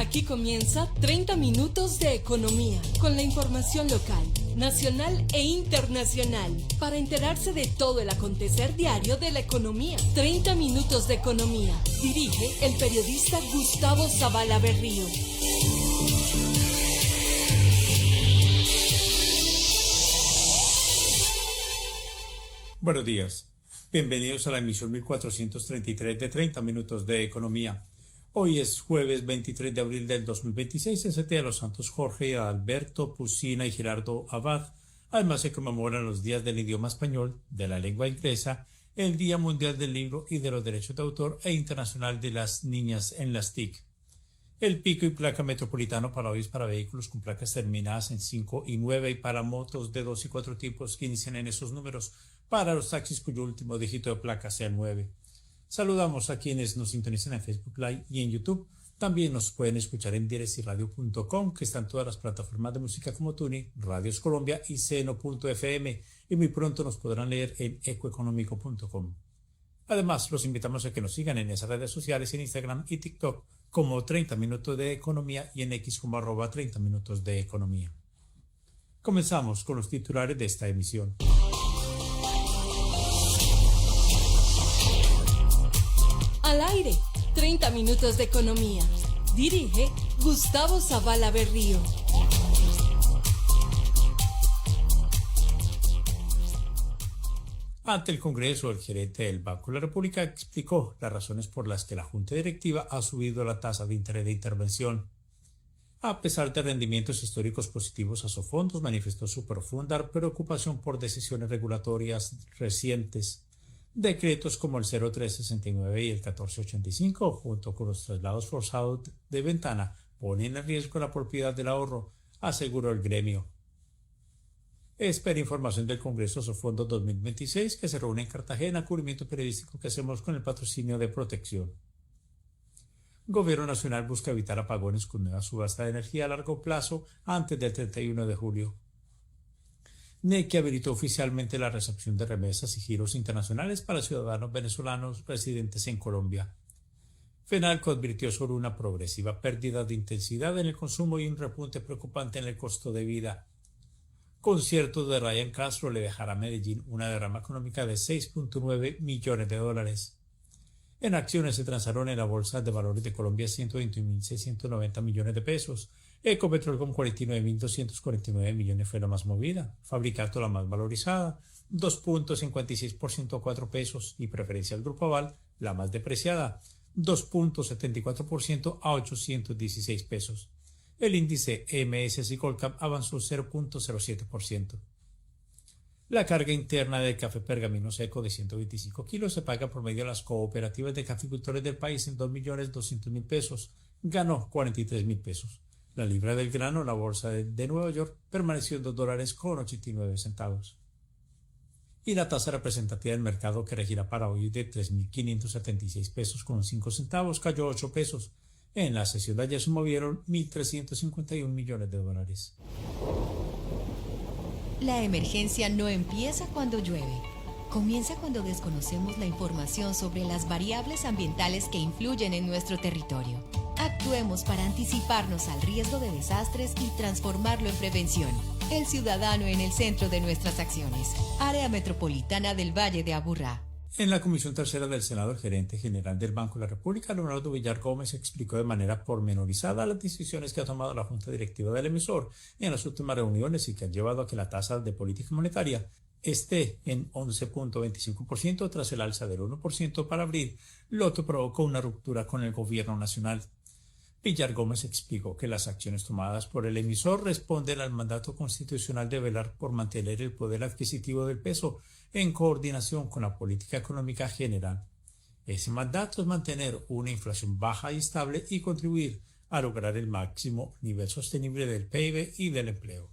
Aquí comienza 30 minutos de economía, con la información local, nacional e internacional, para enterarse de todo el acontecer diario de la economía. 30 minutos de economía. Dirige el periodista Gustavo Zavala Berrío. Buenos días. Bienvenidos a la emisión 1433 de 30 minutos de economía. Hoy es jueves 23 de abril del 2026, es el Día de los Santos Jorge, Alberto, Pusina y Gerardo Abad. Además se conmemoran los días del idioma español, de la lengua inglesa, el Día Mundial del Libro y de los Derechos de Autor e Internacional de las Niñas en las TIC. El pico y placa metropolitano para hoy es para vehículos con placas terminadas en 5 y 9 y para motos de 2 y 4 tipos que inician en esos números, para los taxis cuyo último dígito de placa sea el 9. Saludamos a quienes nos sintonizan en Facebook Live y en YouTube. También nos pueden escuchar en directiradio.com, que están todas las plataformas de música como Tuni, Radios Colombia y Seno.fm, y muy pronto nos podrán leer en ecoeconómico.com. Además, los invitamos a que nos sigan en esas redes sociales, en Instagram y TikTok, como 30 Minutos de Economía y en X como @30 Minutos de Economía. Comenzamos con los titulares de esta emisión. Al aire, 30 minutos de economía. Dirige Gustavo Zavala Berrío. Ante el Congreso, el gerente del Banco de la República explicó las razones por las que la Junta Directiva ha subido la tasa de interés de intervención. A pesar de rendimientos históricos positivos, Asofondos manifestó su profunda preocupación por decisiones regulatorias recientes. Decretos como el 0369 y el 1485, junto con los traslados forzados de ventana, ponen en riesgo la propiedad del ahorro, aseguró el gremio. Espera información del Congreso Asofondos 2026, que se reúne en Cartagena, cubrimiento periodístico que hacemos con el patrocinio de Protección. Gobierno Nacional busca evitar apagones con nueva subasta de energía a largo plazo antes del 31 de julio. NECI habilitó oficialmente la recepción de remesas y giros internacionales para ciudadanos venezolanos residentes en Colombia. FENALCO advirtió sobre una progresiva pérdida de intensidad en el consumo y un repunte preocupante en el costo de vida. Concierto de Ryan Castro le dejará a Medellín una derrama económica de $6.9 millones. En acciones se transaron en la Bolsa de Valores de Colombia 121.690 millones de pesos. Ecopetrol con 49.249 millones fue la más movida. Fabricato la más valorizada, 2.56% a 4 pesos, y Preferencial Grupo Aval, la más depreciada, 2.74% a 816 pesos. El índice MSCI Colcap avanzó 0.07%. La carga interna del café pergamino seco de 125 kilos se paga por medio de las cooperativas de caficultores del país en 2.200.000 pesos. Ganó 43.000 pesos. La libra del grano en la bolsa de Nueva York permaneció en $2.89. Y la tasa representativa del mercado que regirá para hoy de 3.576 pesos con 5 centavos cayó 8 pesos. En la sesión de ayer se movieron 1.351 millones de dólares. La emergencia no empieza cuando llueve. Comienza cuando desconocemos la información sobre las variables ambientales que influyen en nuestro territorio. Actuemos para anticiparnos al riesgo de desastres y transformarlo en prevención. El ciudadano en el centro de nuestras acciones. Área Metropolitana del Valle de Aburrá. En la Comisión Tercera del Senado, el gerente general del Banco de la República, Leonardo Villar Gómez, explicó de manera pormenorizada las decisiones que ha tomado la Junta Directiva del emisor en las últimas reuniones y que han llevado a que la tasa de política monetaria esté en 11.25% tras el alza del 1% para abril, lo que provocó una ruptura con el gobierno nacional. Villar Gómez explicó que las acciones tomadas por el emisor responden al mandato constitucional de velar por mantener el poder adquisitivo del peso en coordinación con la política económica general. Ese mandato es mantener una inflación baja y estable y contribuir a lograr el máximo nivel sostenible del PIB y del empleo.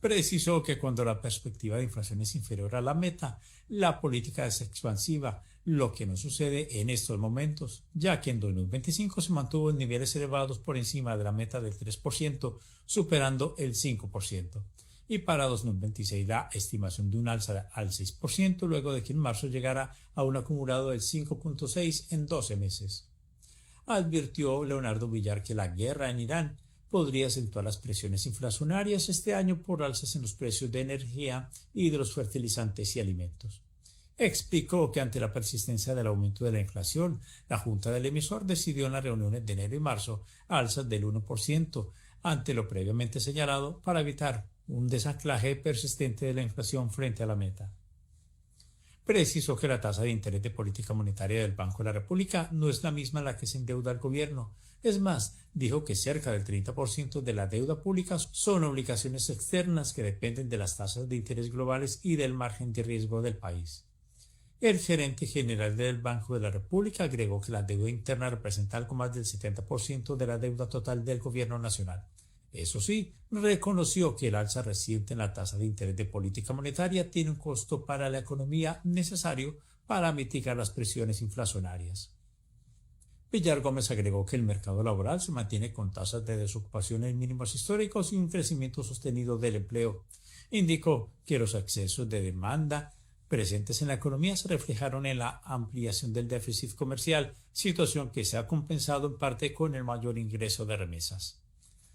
Precisó que cuando la perspectiva de inflación es inferior a la meta, la política es expansiva, lo que no sucede en estos momentos, ya que en 2025 se mantuvo en niveles elevados por encima de la meta del 3%, superando el 5%. Y para 2026 la estimación de un alza al 6%, luego de que en marzo llegara a un acumulado del 5.6% en 12 meses. Advirtió Leonardo Villar que la guerra en Irán podría acentuar las presiones inflacionarias este año por alzas en los precios de energía y de los fertilizantes y alimentos. Explicó que ante la persistencia del aumento de la inflación, la Junta del Emisor decidió en las reuniones de enero y marzo alzas del 1%, ante lo previamente señalado, para evitar un desanclaje persistente de la inflación frente a la meta. Precisó que la tasa de interés de política monetaria del Banco de la República no es la misma a la que se endeuda el gobierno. Es más, dijo que cerca del 30% de la deuda pública son obligaciones externas que dependen de las tasas de interés globales y del margen de riesgo del país. El gerente general del Banco de la República agregó que la deuda interna representa algo más del 70% de la deuda total del gobierno nacional. Eso sí, reconoció que el alza reciente en la tasa de interés de política monetaria tiene un costo para la economía necesario para mitigar las presiones inflacionarias. Villar Gómez agregó que el mercado laboral se mantiene con tasas de desocupación en mínimos históricos y un crecimiento sostenido del empleo. Indicó que los excesos de demanda presentes en la economía se reflejaron en la ampliación del déficit comercial, situación que se ha compensado en parte con el mayor ingreso de remesas.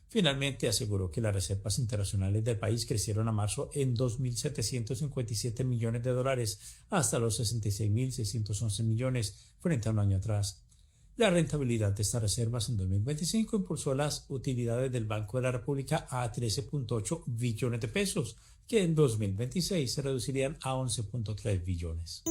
Finalmente, aseguró que las reservas internacionales del país crecieron a marzo en $2.757 millones hasta los 66.611 millones frente a un año atrás. La rentabilidad de estas reservas en 2025 impulsó las utilidades del Banco de la República a 13.8 billones de pesos, que en 2026 se reducirían a 11.3 billones.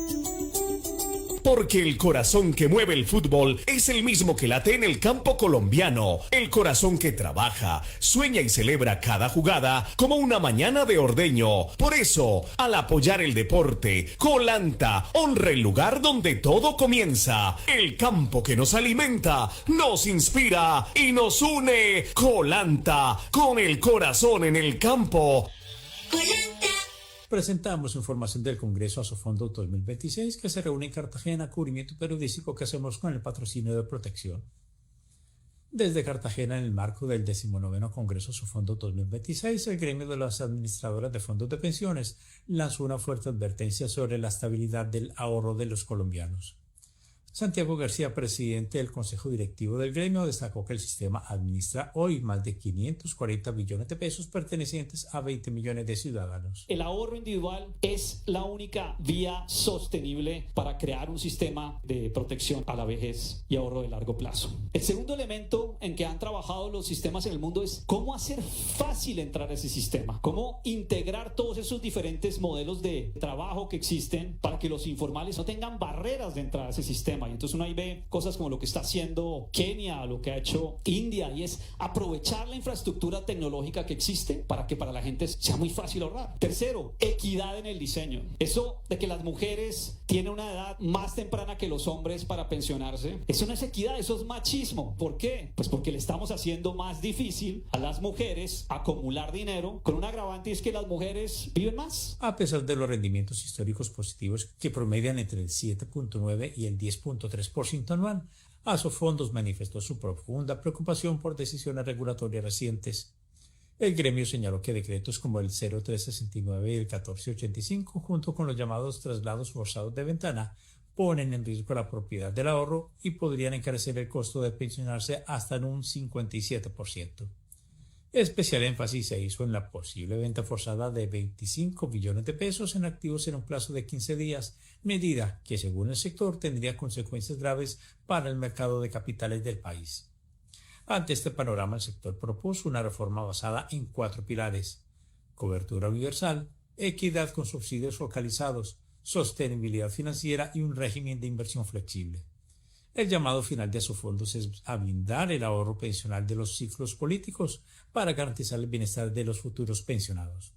Porque el corazón que mueve el fútbol es el mismo que late en el campo colombiano. El corazón que trabaja, sueña y celebra cada jugada como una mañana de ordeño. Por eso, al apoyar el deporte, Colanta honra el lugar donde todo comienza. El campo que nos alimenta, nos inspira y nos une. Colanta, con el corazón en el campo. Colanta. Presentamos información del Congreso Asofondo 2026 que se reúne en Cartagena, cubrimiento periodístico que hacemos con el patrocinio de Protección. Desde Cartagena, en el marco del 19º Congreso Asofondo 2026, el gremio de las administradoras de fondos de pensiones lanzó una fuerte advertencia sobre la estabilidad del ahorro de los colombianos. Santiago García, presidente del Consejo Directivo del gremio, destacó que el sistema administra hoy más de 540 billones de pesos pertenecientes a 20 millones de ciudadanos. El ahorro individual es la única vía sostenible para crear un sistema de protección a la vejez y ahorro de largo plazo. El segundo elemento en que han trabajado los sistemas en el mundo es cómo hacer fácil entrar a ese sistema, cómo integrar todos esos diferentes modelos de trabajo que existen para que los informales no tengan barreras de entrar a ese sistema. Y entonces uno ahí ve cosas como lo que está haciendo Kenia, lo que ha hecho India, y es aprovechar la infraestructura tecnológica que existe para que para la gente sea muy fácil ahorrar. Tercero, equidad en el diseño. Eso de que las mujeres tienen una edad más temprana que los hombres para pensionarse, eso no es equidad, eso es machismo. ¿Por qué? Pues porque le estamos haciendo más difícil a las mujeres acumular dinero, con un agravante, es que las mujeres viven más. A pesar de los rendimientos históricos positivos que promedian entre el 7.9 y el 10.3% anual, Asofondos manifestó su profunda preocupación por decisiones regulatorias recientes. El gremio señaló que decretos como el 0369 y el 1485, junto con los llamados traslados forzados de ventana, ponen en riesgo la propiedad del ahorro y podrían encarecer el costo de pensionarse hasta en un 57%. Especial énfasis se hizo en la posible venta forzada de 25 billones de pesos en activos en un plazo de 15 días, medida que según el sector tendría consecuencias graves para el mercado de capitales del país. Ante este panorama, el sector propuso una reforma basada en 4 pilares: cobertura universal, equidad con subsidios focalizados, sostenibilidad financiera y un régimen de inversión flexible. El llamado final de Asofondos es a blindar el ahorro pensional de los ciclos políticos para garantizar el bienestar de los futuros pensionados.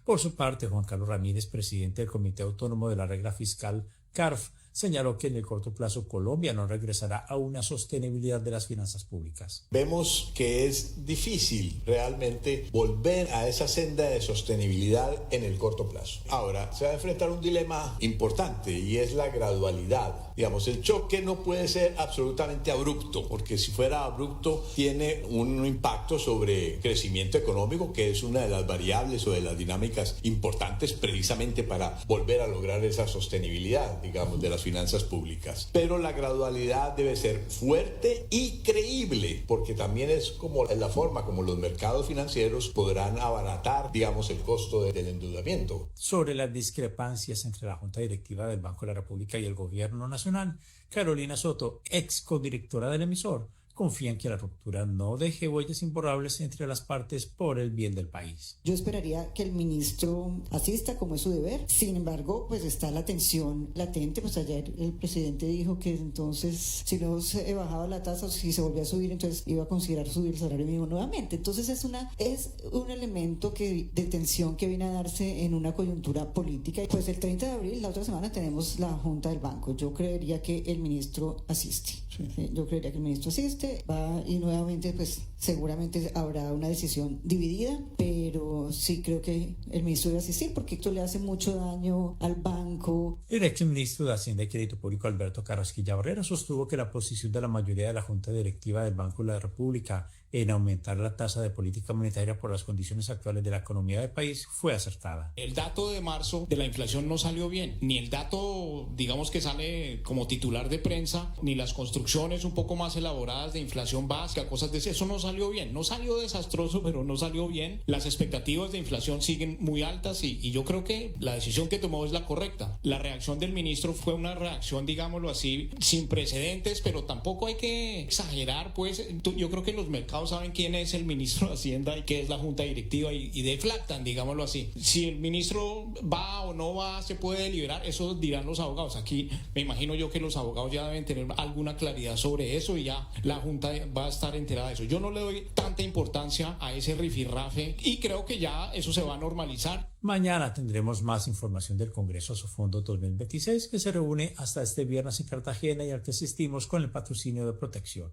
Por su parte, Juan Carlos Ramírez, presidente del Comité Autónomo de la Regla Fiscal, CARF, señaló que en el corto plazo Colombia no regresará a una sostenibilidad de las finanzas públicas. Vemos que es difícil realmente volver a esa senda de sostenibilidad en el corto plazo. Ahora, se va a enfrentar un dilema importante y es la gradualidad. Digamos, el choque no puede ser absolutamente abrupto, porque si fuera abrupto tiene un impacto sobre crecimiento económico, que es una de las variables o de las dinámicas importantes precisamente para volver a lograr esa sostenibilidad, digamos, de las finanzas finanzas públicas. Pero la gradualidad debe ser fuerte y creíble, porque también es como la forma como los mercados financieros podrán abaratar, digamos, el costo del endeudamiento. Sobre las discrepancias entre la Junta Directiva del Banco de la República y el Gobierno Nacional, Carolina Soto, ex codirectora del emisor, confía en que la ruptura no deje huellas imborrables entre las partes por el bien del país. Yo esperaría que el ministro asista, como es su deber. Sin embargo, pues está la tensión latente. Pues ayer el presidente dijo que entonces, si no se bajaba la tasa o si se volvía a subir, entonces iba a considerar subir el salario mínimo nuevamente. Entonces es un elemento de tensión que viene a darse en una coyuntura política. Pues el 30 de abril, la otra semana, tenemos la Junta del Banco. Yo creería que el ministro asiste. Sí. Yo creería que el ministro asiste. Va y nuevamente pues seguramente habrá una decisión dividida, pero sí creo que el ministro debe asistir porque esto le hace mucho daño al banco. El exministro de Hacienda y Crédito Público Alberto Carrasquilla Barrera sostuvo que la posición de la mayoría de la Junta Directiva del Banco de la República en aumentar la tasa de política monetaria por las condiciones actuales de la economía del país fue acertada. El dato de marzo de la inflación no salió bien, ni el dato, digamos, que sale como titular de prensa, ni las construcciones un poco más elaboradas de inflación básica, cosas de eso no salió bien, no salió desastroso, pero no salió bien. Las expectativas de inflación siguen muy altas y yo creo que la decisión que tomó es la correcta. La reacción del ministro fue una reacción, digámoslo así, sin precedentes, pero tampoco hay que exagerar, pues yo creo que los mercados saben quién es el ministro de Hacienda y qué es la Junta Directiva y deflactan, digámoslo así. Si el ministro va o no va, se puede deliberar, eso dirán los abogados. Aquí me imagino yo que los abogados ya deben tener alguna claridad sobre eso y ya la Junta va a estar enterada de eso. Yo no le doy tanta importancia a ese rifirrafe y creo que ya eso se va a normalizar. Mañana tendremos más información del Congreso Asofondos 2026 que se reúne hasta este viernes en Cartagena y al que asistimos con el patrocinio de Protección.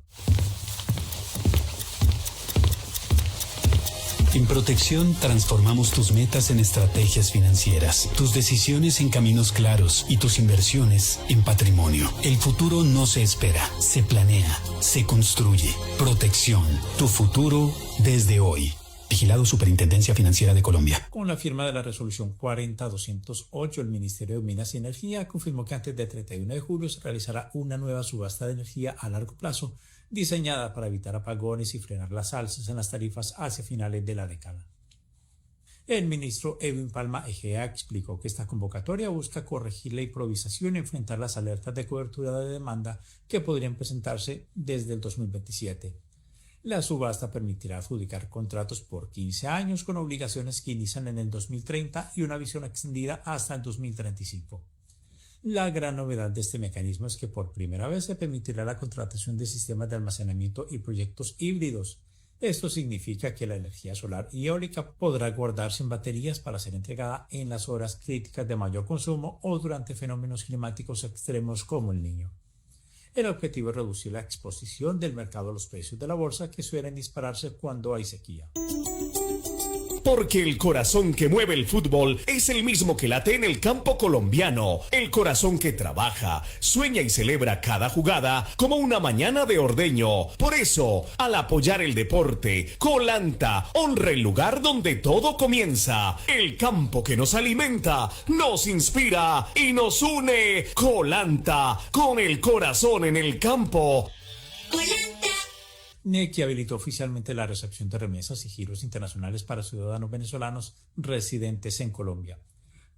En Protección transformamos tus metas en estrategias financieras, tus decisiones en caminos claros y tus inversiones en patrimonio. El futuro no se espera, se planea, se construye. Protección, tu futuro desde hoy. Vigilado Superintendencia Financiera de Colombia. Con la firma de la resolución 40208, el Ministerio de Minas y Energía confirmó que antes del 31 de julio se realizará una nueva subasta de energía a largo plazo, diseñada para evitar apagones y frenar las alzas en las tarifas hacia finales de la década. El ministro Edwin Palma Egea explicó que esta convocatoria busca corregir la improvisación y enfrentar las alertas de cobertura de demanda que podrían presentarse desde el 2027. La subasta permitirá adjudicar contratos por 15 años con obligaciones que inician en el 2030 y una visión extendida hasta el 2035. La gran novedad de este mecanismo es que por primera vez se permitirá la contratación de sistemas de almacenamiento y proyectos híbridos. Esto significa que la energía solar y eólica podrá guardarse en baterías para ser entregada en las horas críticas de mayor consumo o durante fenómenos climáticos extremos como el Niño. El objetivo es reducir la exposición del mercado a los precios de la bolsa que suelen dispararse cuando hay sequía. Porque el corazón que mueve el fútbol es el mismo que late en el campo colombiano. El corazón que trabaja, sueña y celebra cada jugada como una mañana de ordeño. Por eso, al apoyar el deporte, Colanta honra el lugar donde todo comienza. El campo que nos alimenta, nos inspira y nos une. Colanta, con el corazón en el campo. NECI habilitó oficialmente la recepción de remesas y giros internacionales para ciudadanos venezolanos residentes en Colombia.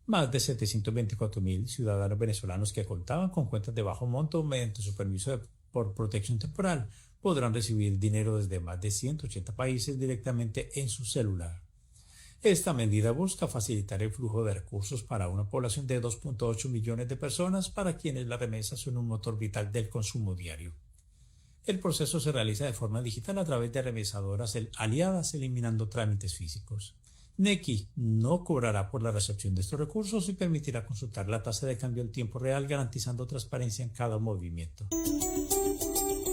Más de 724.000 ciudadanos venezolanos que contaban con cuentas de bajo monto mediante su permiso por protección temporal podrán recibir dinero desde más de 180 países directamente en su celular. Esta medida busca facilitar el flujo de recursos para una población de 2.8 millones de personas para quienes las remesas son un motor vital del consumo diario. El proceso se realiza de forma digital a través de remesadoras aliadas, eliminando trámites físicos. NECI no cobrará por la recepción de estos recursos y permitirá consultar la tasa de cambio en tiempo real, garantizando transparencia en cada movimiento.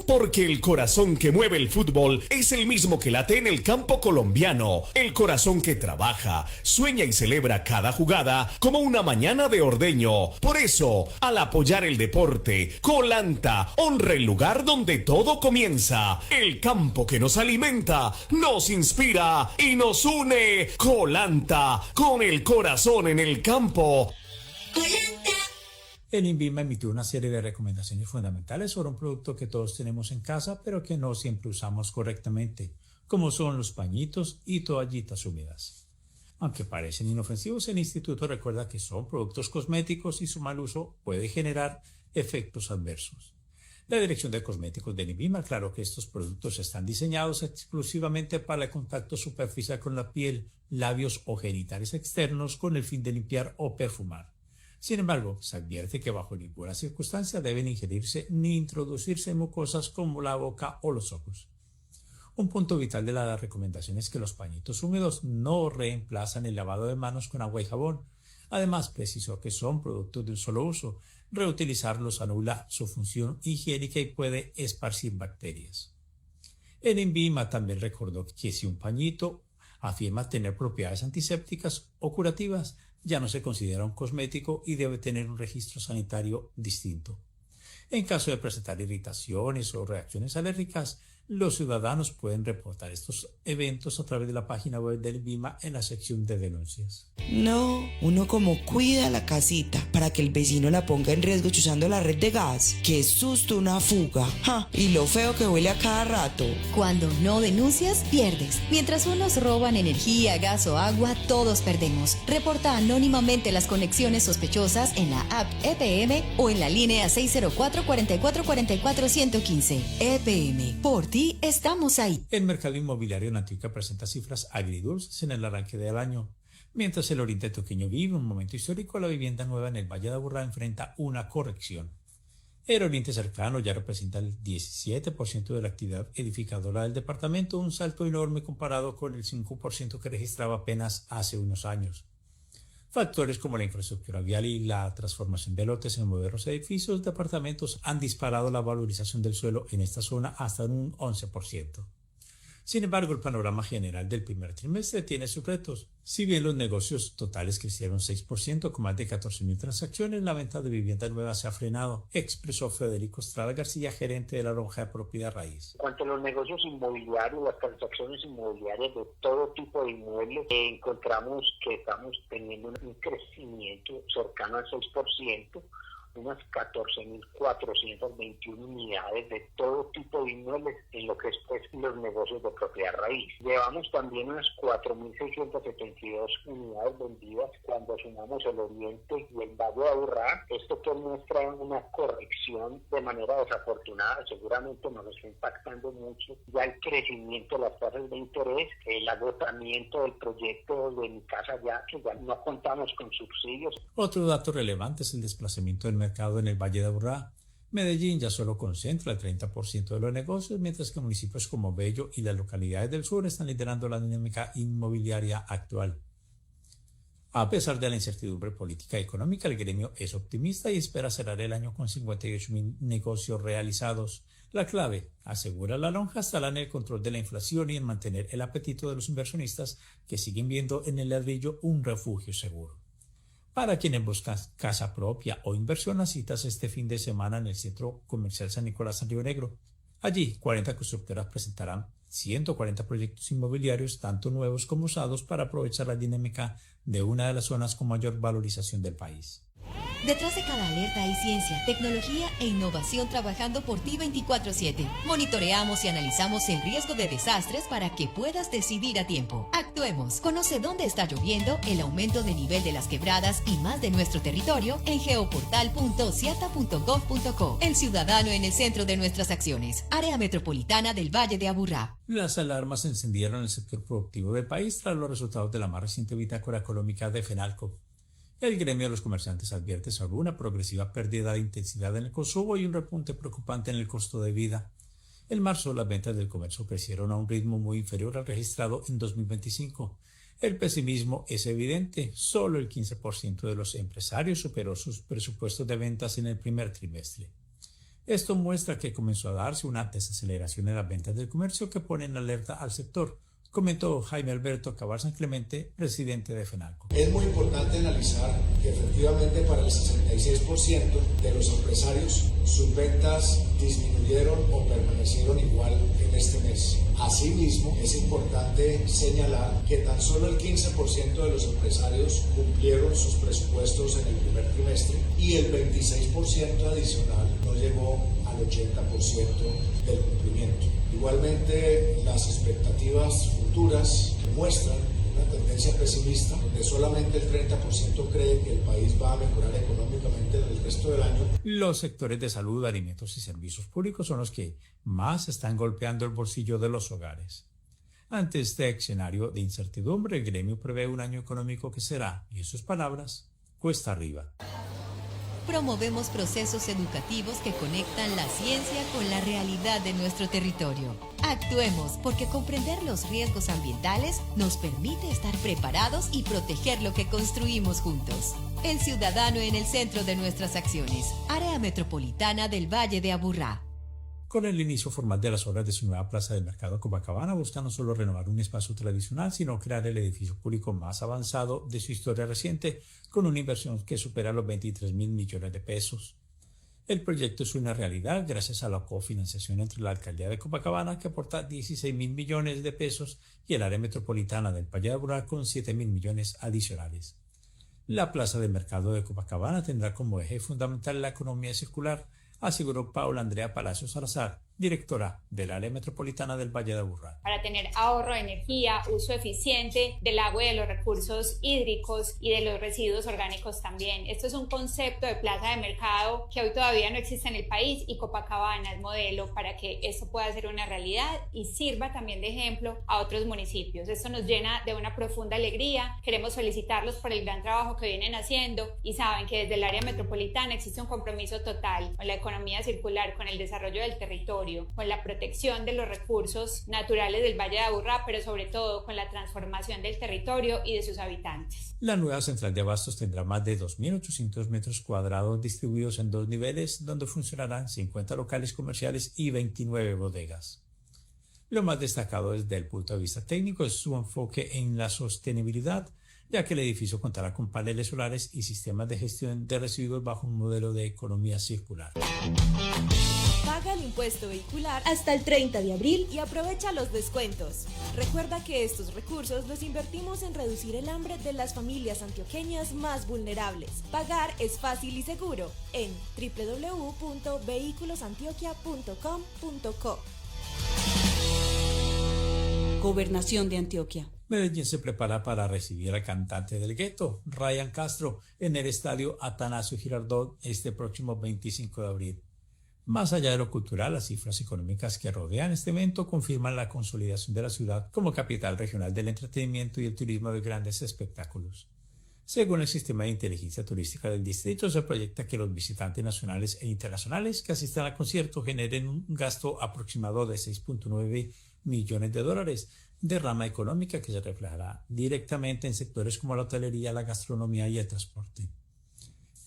Porque el corazón que mueve el fútbol es el mismo que late en el campo colombiano. El corazón que trabaja, sueña y celebra cada jugada como una mañana de ordeño. Por eso, al apoyar el deporte, Colanta honra el lugar donde todo comienza. El campo que nos alimenta, nos inspira y nos une. Colanta, con el corazón en el campo. Colanta. El INVIMA emitió una serie de recomendaciones fundamentales sobre un producto que todos tenemos en casa, pero que no siempre usamos correctamente, como son los pañitos y toallitas húmedas. Aunque parecen inofensivos, el instituto recuerda que son productos cosméticos y su mal uso puede generar efectos adversos. La Dirección de Cosméticos del INVIMA aclaró que estos productos están diseñados exclusivamente para el contacto superficial con la piel, labios o genitales externos con el fin de limpiar o perfumar. Sin embargo, se advierte que bajo ninguna circunstancia deben ingerirse ni introducirse en mucosas como la boca o los ojos. Un punto vital de la recomendación es que los pañitos húmedos no reemplazan el lavado de manos con agua y jabón. Además, precisó que son productos de un solo uso. Reutilizarlos anula su función higiénica y puede esparcir bacterias. El INVIMA también recordó que si un pañito afirma tener propiedades antisépticas o curativas, ya no se considera un cosmético y debe tener un registro sanitario distinto. En caso de presentar irritaciones o reacciones alérgicas, los ciudadanos pueden reportar estos eventos a través de la página web del INVIMA en la sección de denuncias. No, uno como cuida la casita para que el vecino la ponga en riesgo chuzando la red de gas. ¡Qué susto una fuga! ¡Ja! Y lo feo que huele a cada rato. Cuando no denuncias, pierdes. Mientras unos roban energía, gas o agua, todos perdemos. Reporta anónimamente las conexiones sospechosas en la app EPM o en la línea 604-4444-115. EPM, por ti estamos ahí. El mercado inmobiliario en Antioquia presenta cifras agridulces en el arranque del año. Mientras el oriente antioqueño vive un momento histórico, la vivienda nueva en el Valle de Aburrá enfrenta una corrección. El oriente cercano ya representa el 17% de la actividad edificadora del departamento, un salto enorme comparado con el 5% que registraba apenas hace unos años. Factores como la infraestructura vial y la transformación de lotes en modernos edificios de apartamentos han disparado la valorización del suelo en esta zona hasta un 11%. Sin embargo, el panorama general del primer trimestre tiene sus retos. Si bien los negocios totales crecieron 6% con más de 14.000 transacciones, la venta de vivienda nueva se ha frenado, expresó Federico Estrada García, gerente de la Lonja de Propiedad Raíz. En cuanto a los negocios inmobiliarios, las transacciones inmobiliarias de todo tipo de inmuebles, encontramos que estamos teniendo un crecimiento cercano al 6%, unas 14.421 unidades de todo tipo de inmuebles en lo que es pues, los negocios de propiedad raíz. Llevamos también unas 4.672 unidades vendidas cuando sumamos el oriente y el Valle de Aburrá. Esto pues muestra una corrección de manera desafortunada, seguramente nos está impactando mucho ya el crecimiento de las tasas de interés, el agotamiento del proyecto de Mi Casa Ya, que ya no contamos con subsidios. Otro dato relevante es el desplazamiento del mercado en el Valle de Aburrá. Medellín ya solo concentra el 30% de los negocios, mientras que municipios como Bello y las localidades del sur están liderando la dinámica inmobiliaria actual. A pesar de la incertidumbre política y económica, el gremio es optimista y espera cerrar el año con 58.000 negocios realizados. La clave, asegura la Lonja, estará en el control de la inflación y en mantener el apetito de los inversionistas que siguen viendo en el ladrillo un refugio seguro. Para quienes buscan casa propia o inversión, las citas este fin de semana en el Centro Comercial San Nicolás en Río Negro. Allí, 40 constructoras presentarán 140 proyectos inmobiliarios, tanto nuevos como usados, para aprovechar la dinámica de una de las zonas con mayor valorización del país. Detrás de cada alerta hay ciencia, tecnología e innovación trabajando por ti 24/7. Monitoreamos y analizamos el riesgo de desastres para que puedas decidir a tiempo. Actuemos. Conoce dónde está lloviendo, el aumento de nivel de las quebradas y más de nuestro territorio en geoportal.ciata.gov.co. El ciudadano en el centro de nuestras acciones. Área Metropolitana del Valle de Aburrá. Las alarmas se encendieron en el sector productivo del país tras los resultados de la más reciente bitácora económica de FENALCO. El gremio de los comerciantes advierte sobre una progresiva pérdida de intensidad en el consumo y un repunte preocupante en el costo de vida. En marzo, las ventas del comercio crecieron a un ritmo muy inferior al registrado en 2025. El pesimismo es evidente. Solo el 15% de los empresarios superó sus presupuestos de ventas en el primer trimestre. Esto muestra que comenzó a darse una desaceleración en las ventas del comercio que pone en alerta al sector, comentó Jaime Alberto Cabal San Clemente, presidente de FENALCO. Es muy importante analizar que efectivamente para el 66% de los empresarios sus ventas disminuyeron o permanecieron igual en este mes. Asimismo, es importante señalar que tan solo el 15% de los empresarios cumplieron sus presupuestos en el primer trimestre y el 26% adicional no llegó al 80% del cumplimiento. Igualmente, las expectativas futuras muestran una tendencia pesimista, donde solamente el 30% cree que el país va a mejorar económicamente en el resto del año. Los sectores de salud, alimentos y servicios públicos son los que más están golpeando el bolsillo de los hogares. Ante este escenario de incertidumbre, el gremio prevé un año económico que será, y en sus palabras, cuesta arriba. Promovemos procesos educativos que conectan la ciencia con la realidad de nuestro territorio. Actuemos porque comprender los riesgos ambientales nos permite estar preparados y proteger lo que construimos juntos. El ciudadano en el centro de nuestras acciones. Área Metropolitana del Valle de Aburrá. Con el inicio formal de las obras de su nueva plaza del mercado Copacabana, busca no solo renovar un espacio tradicional, sino crear el edificio público más avanzado de su historia reciente, con una inversión que supera los 23.000 millones de pesos. El proyecto es una realidad gracias a la cofinanciación entre la Alcaldía de Copacabana, que aporta 16.000 millones de pesos, y el área metropolitana del Valle de Aburrá con 7.000 millones adicionales. La plaza de mercado de Copacabana tendrá como eje fundamental la economía circular, aseguró Paula Andrea Palacios Salazar, directora del área metropolitana del Valle de Aburrá. Para tener ahorro de energía, uso eficiente del agua y de los recursos hídricos y de los residuos orgánicos también. Esto es un concepto de plaza de mercado que hoy todavía no existe en el país y Copacabana es modelo para que esto pueda ser una realidad y sirva también de ejemplo a otros municipios. Esto nos llena de una profunda alegría. Queremos felicitarlos por el gran trabajo que vienen haciendo y saben que desde el área metropolitana existe un compromiso total con la economía circular, con el desarrollo del territorio, con la protección de los recursos naturales del Valle de Aburrá, pero sobre todo con la transformación del territorio y de sus habitantes. La nueva central de abastos tendrá más de 2.800 metros cuadrados distribuidos en 2 niveles, donde funcionarán 50 locales comerciales y 29 bodegas. Lo más destacado desde el punto de vista técnico es su enfoque en la sostenibilidad, ya que el edificio contará con paneles solares y sistemas de gestión de residuos bajo un modelo de economía circular. Paga el impuesto vehicular hasta el 30 de abril y aprovecha los descuentos. Recuerda que estos recursos los invertimos en reducir el hambre de las familias antioqueñas más vulnerables. Pagar es fácil y seguro en www.vehiculosantioquia.com.co. Gobernación de Antioquia. Medellín se prepara para recibir al cantante del gueto, Ryan Castro, en el estadio Atanasio Girardot este próximo 25 de abril. Más allá de lo cultural, las cifras económicas que rodean este evento confirman la consolidación de la ciudad como capital regional del entretenimiento y el turismo de grandes espectáculos. Según el sistema de inteligencia turística del distrito, se proyecta que los visitantes nacionales e internacionales que asistan al concierto generen un gasto aproximado de $6.9 millones, derrama económica que se reflejará directamente en sectores como la hotelería, la gastronomía y el transporte.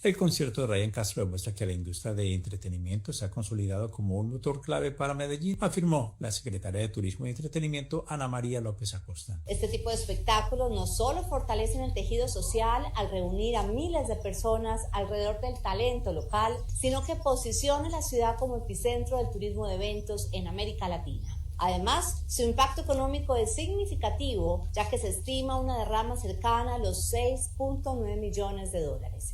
El concierto de Ryan Castro demuestra que la industria de entretenimiento se ha consolidado como un motor clave para Medellín, afirmó la secretaria de Turismo y Entretenimiento, Ana María López Acosta. Este tipo de espectáculos no solo fortalecen el tejido social al reunir a miles de personas alrededor del talento local, sino que posiciona a la ciudad como epicentro del turismo de eventos en América Latina. Además, su impacto económico es significativo, ya que se estima una derrama cercana a los $6.9 millones,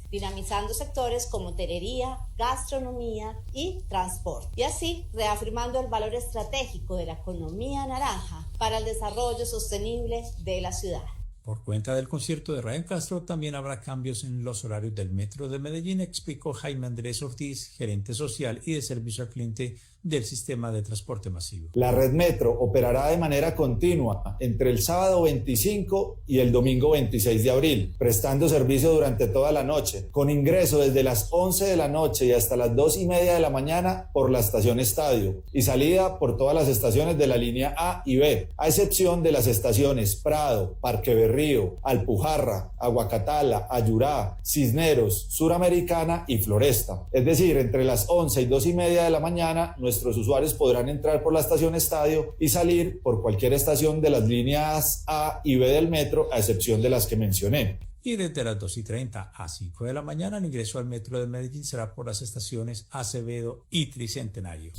dinamizando sectores como hotelería, gastronomía y transporte, y así reafirmando el valor estratégico de la economía naranja para el desarrollo sostenible de la ciudad. Por cuenta del concierto de Ryan Castro, también habrá cambios en los horarios del Metro de Medellín, explicó Jaime Andrés Ortiz, gerente social y de servicio al cliente del sistema de transporte masivo. La red Metro operará de manera continua entre el sábado 25 y el domingo 26 de abril, prestando servicio durante toda la noche, con ingreso desde las 11 de la noche y hasta las 2:30 de la mañana por la estación Estadio y salida por todas las estaciones de la línea A y B, a excepción de las estaciones Prado, Parque Berrío, Alpujarra, Aguacatala, Ayurá, Cisneros, Suramericana y Floresta. Es decir, entre las 11 y 2:30 de la mañana, nuestro nuestros usuarios podrán entrar por la estación Estadio y salir por cualquier estación de las líneas A y B del metro, a excepción de las que mencioné. Y desde las 2:30 a 5 de la mañana el ingreso al metro de Medellín será por las estaciones Acevedo y Tricentenario.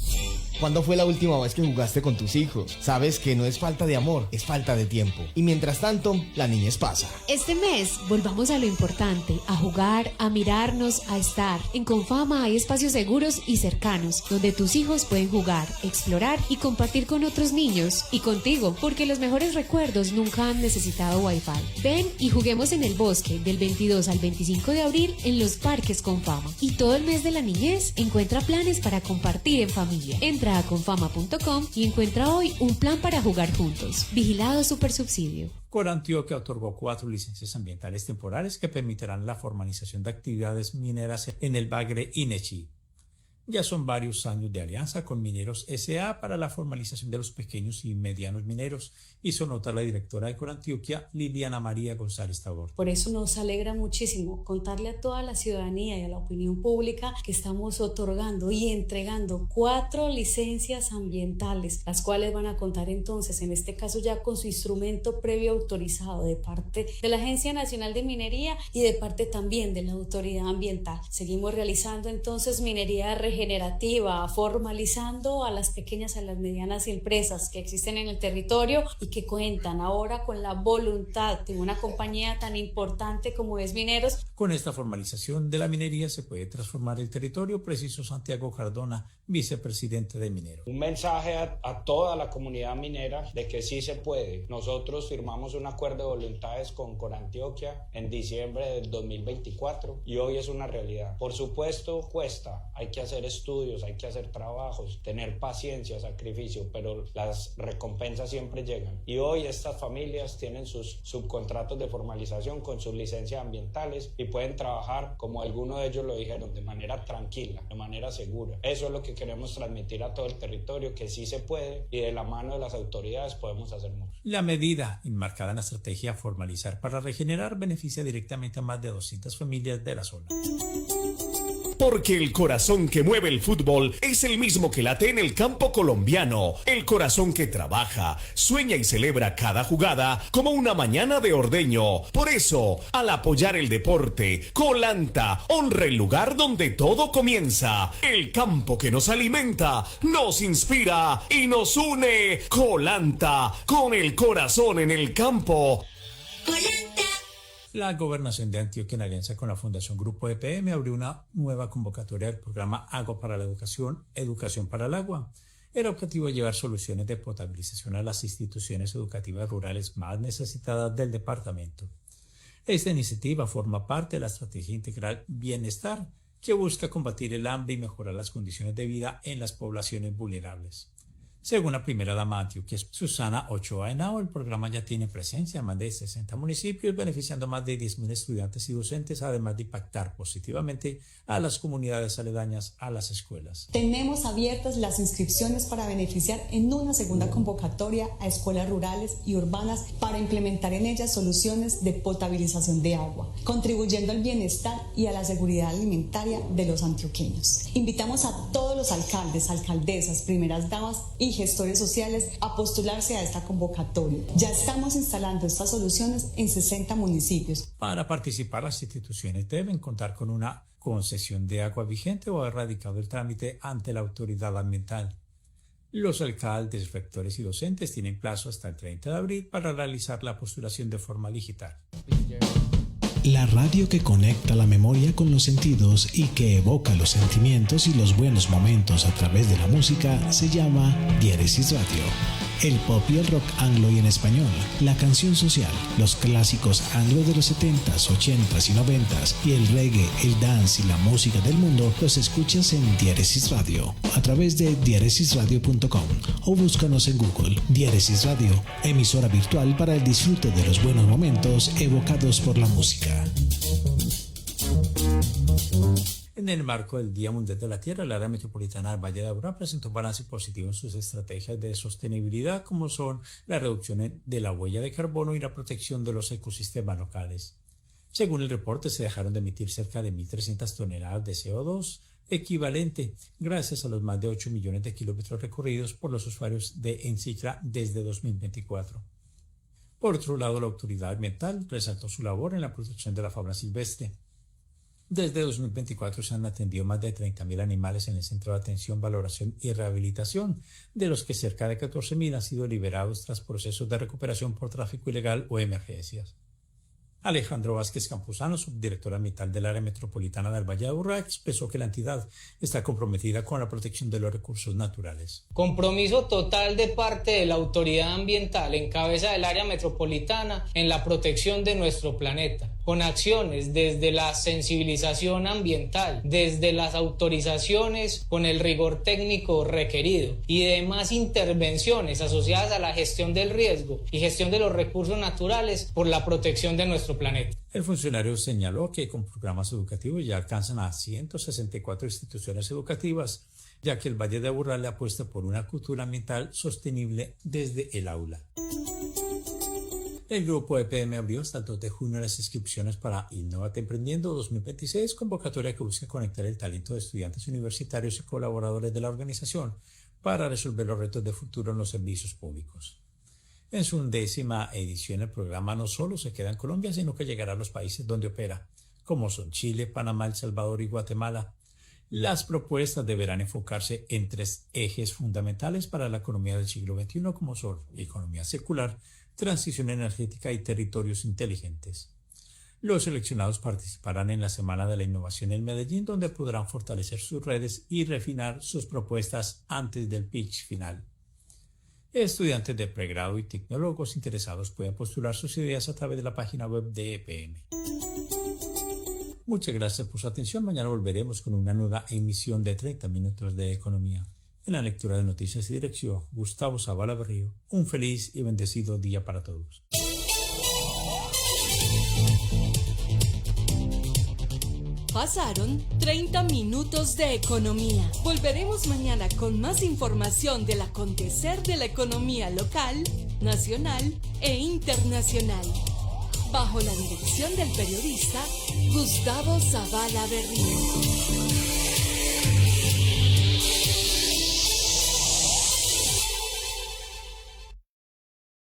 ¿Cuándo fue la última vez que jugaste con tus hijos? Sabes que no es falta de amor, es falta de tiempo. Y mientras tanto, la niñez pasa. Este mes, volvamos a lo importante, a jugar, a mirarnos, a estar. En Confama hay espacios seguros y cercanos, donde tus hijos pueden jugar, explorar y compartir con otros niños. Y contigo, porque los mejores recuerdos nunca han necesitado Wi-Fi. Ven y juguemos en el bosque del 22 al 25 de abril en los parques Confama. Y todo el mes de la niñez encuentra planes para compartir en familia. Entra a confama.com y encuentra hoy un plan para jugar juntos. Vigilado Supersubsidio. Corantioquia otorgó 4 licencias ambientales temporales que permitirán la formalización de actividades mineras en el Bagre y Nechí. Ya son varios años de alianza con Mineros S.A. para la formalización de los pequeños y medianos mineros, hizo nota la directora de Corantioquia, Liliana María González Tabor. Por eso nos alegra muchísimo contarle a toda la ciudadanía y a la opinión pública que estamos otorgando y entregando 4 licencias ambientales, las cuales van a contar entonces, en este caso ya con su instrumento previo autorizado de parte de la Agencia Nacional de Minería y de parte también de la Autoridad Ambiental. Seguimos realizando entonces minería regenerativa, formalizando a las pequeñas, a las medianas empresas que existen en el territorio y que cuentan ahora con la voluntad de una compañía tan importante como es Mineros. Con esta formalización de la minería se puede transformar el territorio, precisó Santiago Cardona, vicepresidente de Mineros. Un mensaje a toda la comunidad minera de que sí se puede. Nosotros firmamos un acuerdo de voluntades con Corantioquia en diciembre del 2024 y hoy es una realidad. Por supuesto cuesta, hay que hacer estudios, hay que hacer trabajos, tener paciencia, sacrificio, pero las recompensas siempre llegan. Y hoy estas familias tienen sus subcontratos de formalización con sus licencias ambientales y pueden trabajar, como algunos de ellos lo dijeron, de manera tranquila, de manera segura. Eso es lo que queremos transmitir a todo el territorio, que sí se puede y de la mano de las autoridades podemos hacer mucho. La medida, enmarcada en la estrategia Formalizar para Regenerar, beneficia directamente a más de 200 familias de la zona. Porque el corazón que mueve el fútbol es el mismo que late en el campo colombiano. El corazón que trabaja, sueña y celebra cada jugada como una mañana de ordeño. Por eso, al apoyar el deporte, Colanta honra el lugar donde todo comienza. El campo que nos alimenta, nos inspira y nos une. Colanta, con el corazón en el campo. La Gobernación de Antioquia, en alianza con la Fundación Grupo EPM, abrió una nueva convocatoria del programa Agua para la Educación, Educación para el Agua. El objetivo es llevar soluciones de potabilización a las instituciones educativas rurales más necesitadas del departamento. Esta iniciativa forma parte de la Estrategia Integral Bienestar, que busca combatir el hambre y mejorar las condiciones de vida en las poblaciones vulnerables. Según la primera dama de Antioquia, Susana Ochoa Henao, el programa ya tiene presencia en más de 60 municipios, beneficiando a más de 10.000 estudiantes y docentes, además de impactar positivamente a las comunidades aledañas a las escuelas. Tenemos abiertas las inscripciones para beneficiar en una segunda convocatoria a escuelas rurales y urbanas para implementar en ellas soluciones de potabilización de agua, contribuyendo al bienestar y a la seguridad alimentaria de los antioqueños. Invitamos a todos los alcaldes, alcaldesas, primeras damas y gestores sociales a postularse a esta convocatoria. Ya estamos instalando estas soluciones en 60 municipios. Para participar, las instituciones deben contar con una concesión de agua vigente o haber radicado el trámite ante la autoridad ambiental. Los alcaldes, rectores y docentes tienen plazo hasta el 30 de abril para realizar la postulación de forma digital. La radio que conecta la memoria con los sentidos y que evoca los sentimientos y los buenos momentos a través de la música se llama Diéresis Radio. El pop y el rock anglo y en español, la canción social, los clásicos anglo de los 70s, 80s y 90s y el reggae, el dance y la música del mundo los escuchas en Diéresis Radio a través de diéresisradio.com o búscanos en Google. Diéresis Radio, emisora virtual para el disfrute de los buenos momentos evocados por la música. En el marco del Día Mundial de la Tierra, el área metropolitana del Valle de Aburrá presentó un balance positivo en sus estrategias de sostenibilidad, como son la reducción de la huella de carbono y la protección de los ecosistemas locales. Según el reporte, se dejaron de emitir cerca de 1.300 toneladas de CO2, equivalente gracias a los más de 8 millones de kilómetros recorridos por los usuarios de Encicla desde 2024. Por otro lado, la autoridad ambiental resaltó su labor en la protección de la fauna silvestre. Desde 2024 se han atendido más de 30.000 animales en el Centro de Atención, Valoración y Rehabilitación, de los que cerca de 14.000 han sido liberados tras procesos de recuperación por tráfico ilegal o emergencias. Alejandro Vázquez Campuzano, subdirector ambiental del área metropolitana del Valle de Aburrá, expresó que la entidad está comprometida con la protección de los recursos naturales. Compromiso total de parte de la autoridad ambiental en cabeza del área metropolitana en la protección de nuestro planeta, con acciones desde la sensibilización ambiental, desde las autorizaciones con el rigor técnico requerido y demás intervenciones asociadas a la gestión del riesgo y gestión de los recursos naturales por la protección de nuestro planeta. El funcionario señaló que con programas educativos ya alcanzan a 164 instituciones educativas, ya que el Valle de Aburrá le apuesta por una cultura ambiental sostenible desde el aula. El grupo EPM abrió hasta el 2 de junio las inscripciones para Innovate Emprendiendo 2026, convocatoria que busca conectar el talento de estudiantes universitarios y colaboradores de la organización para resolver los retos de futuro en los servicios públicos. En su 11ª edición, el programa no solo se queda en Colombia, sino que llegará a los países donde opera, como son Chile, Panamá, El Salvador y Guatemala. Las propuestas deberán enfocarse en 3 ejes fundamentales para la economía del siglo XXI, como son economía circular, transición energética y territorios inteligentes. Los seleccionados participarán en la Semana de la Innovación en Medellín, donde podrán fortalecer sus redes y refinar sus propuestas antes del pitch final. Estudiantes de pregrado y tecnólogos interesados pueden postular sus ideas a través de la página web de EPM. Muchas gracias por su atención. Mañana volveremos con una nueva emisión de 30 minutos de economía. En la lectura de noticias y dirección, Gustavo Zavala Berrío. Un feliz y bendecido día para todos. Pasaron 30 minutos de economía. Volveremos mañana con más información del acontecer de la economía local, nacional e internacional. Bajo la dirección del periodista Gustavo Zavala Berrío.